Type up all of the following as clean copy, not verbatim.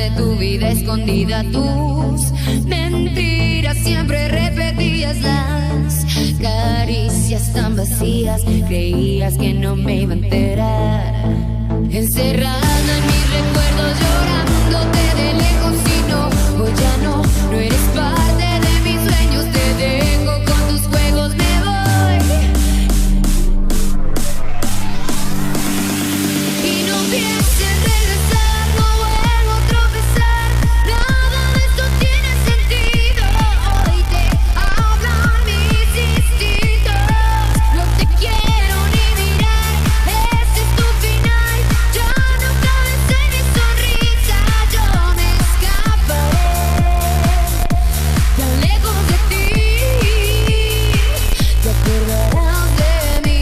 de tu vida escondida, tus mentiras siempre repetías, las caricias tan vacías, creías que no me iba a enterar. Encerrada en mis recuerdos, llorándote de lejos, y no, hoy ya no, no eres parte de mis sueños, te dejo con tus juegos, me voy. Y no pienses regresar, no vuelvo a tropezar, nada de esto tiene sentido, hoy te hablan mis instintos, no te quiero ni mirar, ese es tu final, ya no cabes en mi sonrisa, yo me escaparé, tan lejos de ti, te acordarás de mí.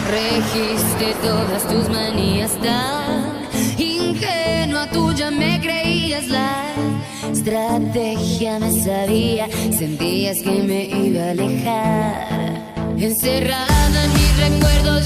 Corregiste todas tus manías, tan ingenua tuya me creías, la estrategia me sabía, sentías que me iba a alejar. Encerrada en mis recuerdos,